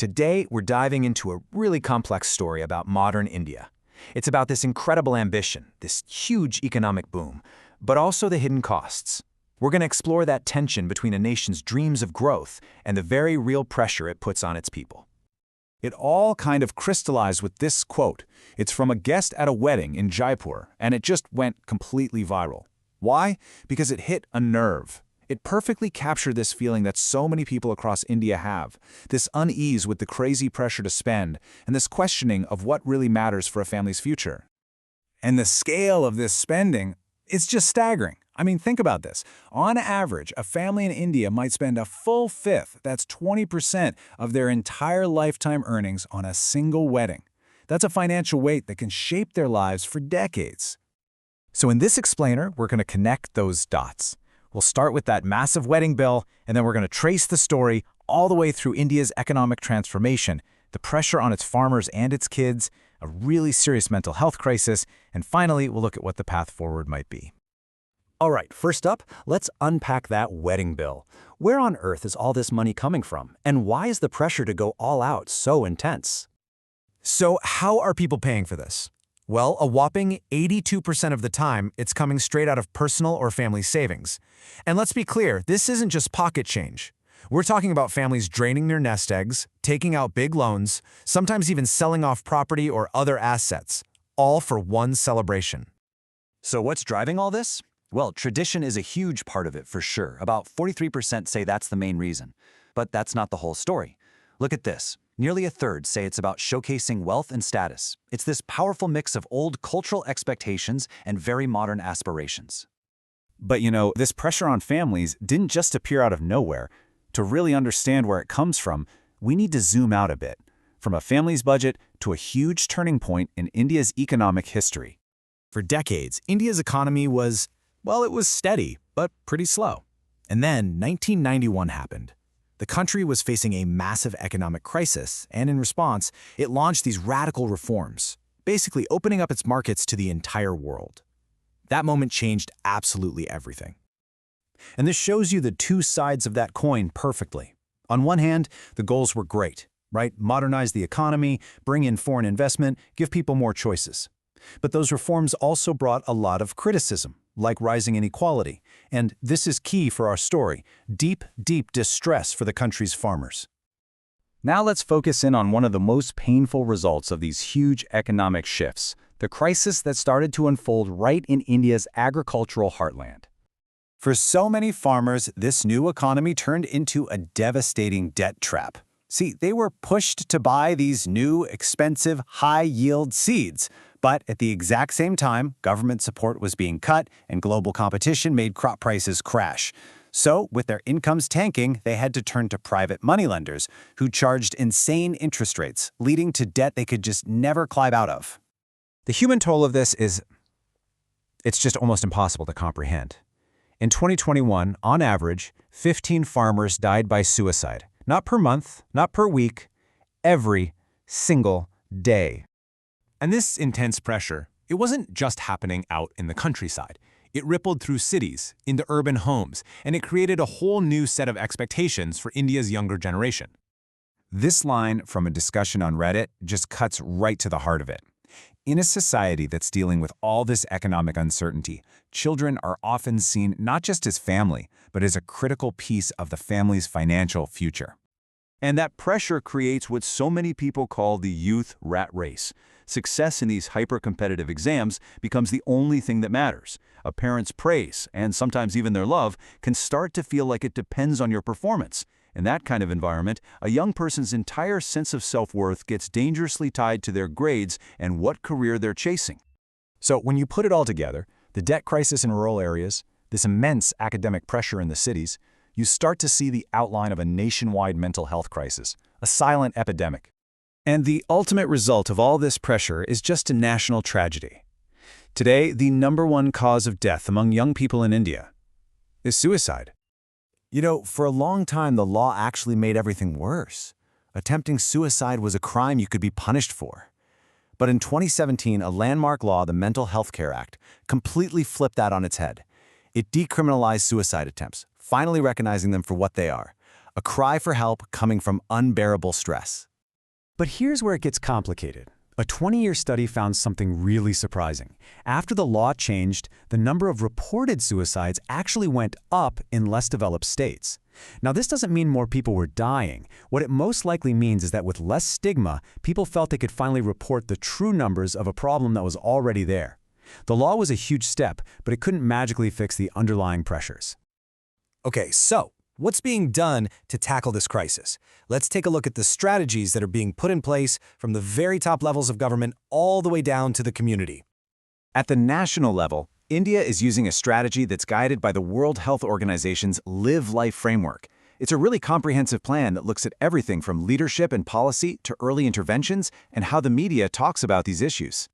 Today, we're diving into a really complex story about modern India. It's about this incredible ambition, this huge economic boom, but also the hidden costs. We're going to explore that tension between a nation's dreams of growth and the very real pressure it puts on its people. It all kind of crystallized with this quote. It's from a guest at a wedding in Jaipur, and it just went completely viral. Why? Because it hit a nerve. It perfectly captured this feeling that so many people across India have, this unease with the crazy pressure to spend, and this questioning of what really matters for a family's future. And the scale of this spending, it's just staggering. I mean, think about this. On average, a family in India might spend a full fifth, that's 20% of their entire lifetime earnings on a single wedding. That's a financial weight that can shape their lives for decades. So in this explainer, we're going to connect those dots. We'll start with that massive wedding bill, and then we're going to trace the story all the way through India's economic transformation, the pressure on its farmers and its kids, a really serious mental health crisis, and finally, we'll look at what the path forward might be. All right, first up, let's unpack that wedding bill. Where on earth is all this money coming from, and why is the pressure to go all out so intense? So how are people paying for this? Well, a whopping 82% of the time, it's coming straight out of personal or family savings. And let's be clear, this isn't just pocket change. We're talking about families draining their nest eggs, taking out big loans, sometimes even selling off property or other assets, all for one celebration. So what's driving all this? Well, tradition is a huge part of it for sure. About 43% say that's the main reason. But that's not the whole story. Look at this. Nearly a third say it's about showcasing wealth and status. It's this powerful mix of old cultural expectations and very modern aspirations. But this pressure on families didn't just appear out of nowhere. To really understand where it comes from, we need to zoom out a bit, from a family's budget to a huge turning point in India's economic history. For decades, India's economy was, well, it was steady, but pretty slow. And then 1991 happened. The country was facing a massive economic crisis, and in response, it launched these radical reforms, basically opening up its markets to the entire world. That moment changed absolutely everything. And this shows you the two sides of that coin perfectly. On one hand, the goals were great, right? Modernize the economy, bring in foreign investment, give people more choices. But those reforms also brought a lot of criticism, like rising inequality, and this is key for our story, deep, deep distress for the country's farmers. Now let's focus in on one of the most painful results of these huge economic shifts, the crisis that started to unfold right in India's agricultural heartland. For so many farmers, this new economy turned into a devastating debt trap. See, they were pushed to buy these new, expensive, high-yield seeds. But at the exact same time, government support was being cut and global competition made crop prices crash. So, with their incomes tanking, they had to turn to private moneylenders, who charged insane interest rates, leading to debt they could just never climb out of. The human toll of this it's just almost impossible to comprehend. In 2021, on average, 15 farmers died by suicide. Not per month, not per week, every single day. And this intense pressure, it wasn't just happening out in the countryside. It rippled through cities, into urban homes, and it created a whole new set of expectations for India's younger generation. This line from a discussion on Reddit just cuts right to the heart of it. In a society that's dealing with all this economic uncertainty, children are often seen not just as family, but as a critical piece of the family's financial future. And that pressure creates what so many people call the youth rat race. Success in these hyper-competitive exams becomes the only thing that matters. A parent's praise, and sometimes even their love, can start to feel like it depends on your performance. In that kind of environment, a young person's entire sense of self-worth gets dangerously tied to their grades and what career they're chasing. So when you put it all together, the debt crisis in rural areas, this immense academic pressure in the cities, you start to see the outline of a nationwide mental health crisis, a silent epidemic. And the ultimate result of all this pressure is just a national tragedy. Today, the #1 cause of death among young people in India is suicide. For a long time, the law actually made everything worse. Attempting suicide was a crime you could be punished for. But in 2017, a landmark law, the Mental Health Care Act, completely flipped that on its head. It decriminalized suicide attempts, finally recognizing them for what they are, a cry for help coming from unbearable stress. But here's where it gets complicated. A 20-year study found something really surprising. After the law changed, the number of reported suicides actually went up in less developed states. Now, this doesn't mean more people were dying. What it most likely means is that with less stigma, people felt they could finally report the true numbers of a problem that was already there. The law was a huge step, but it couldn't magically fix the underlying pressures. Okay, so what's being done to tackle this crisis? Let's take a look at the strategies that are being put in place from the very top levels of government all the way down to the community. At the national level, India is using a strategy that's guided by the World Health Organization's Live Life framework. It's a really comprehensive plan that looks at everything from leadership and policy to early interventions and how the media talks about these issues.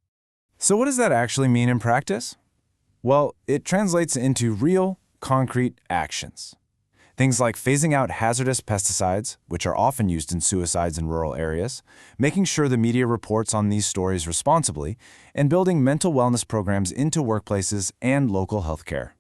So what does that actually mean in practice? Well, it translates into real, concrete actions. Things like phasing out hazardous pesticides, which are often used in suicides in rural areas, making sure the media reports on these stories responsibly, and building mental wellness programs into workplaces and local healthcare.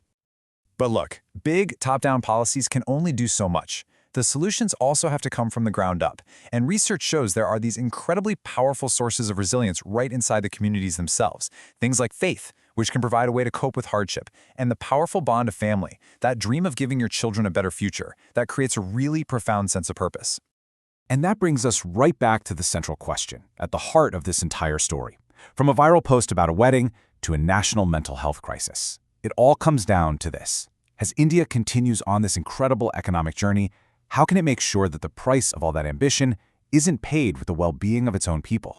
But look, big top-down policies can only do so much. The solutions also have to come from the ground up, and research shows there are these incredibly powerful sources of resilience right inside the communities themselves. Things like faith, which can provide a way to cope with hardship, and the powerful bond of family, that dream of giving your children a better future, that creates a really profound sense of purpose. And that brings us right back to the central question, at the heart of this entire story. From a viral post about a wedding to a national mental health crisis, it all comes down to this. As India continues on this incredible economic journey, how can it make sure that the price of all that ambition isn't paid with the well-being of its own people?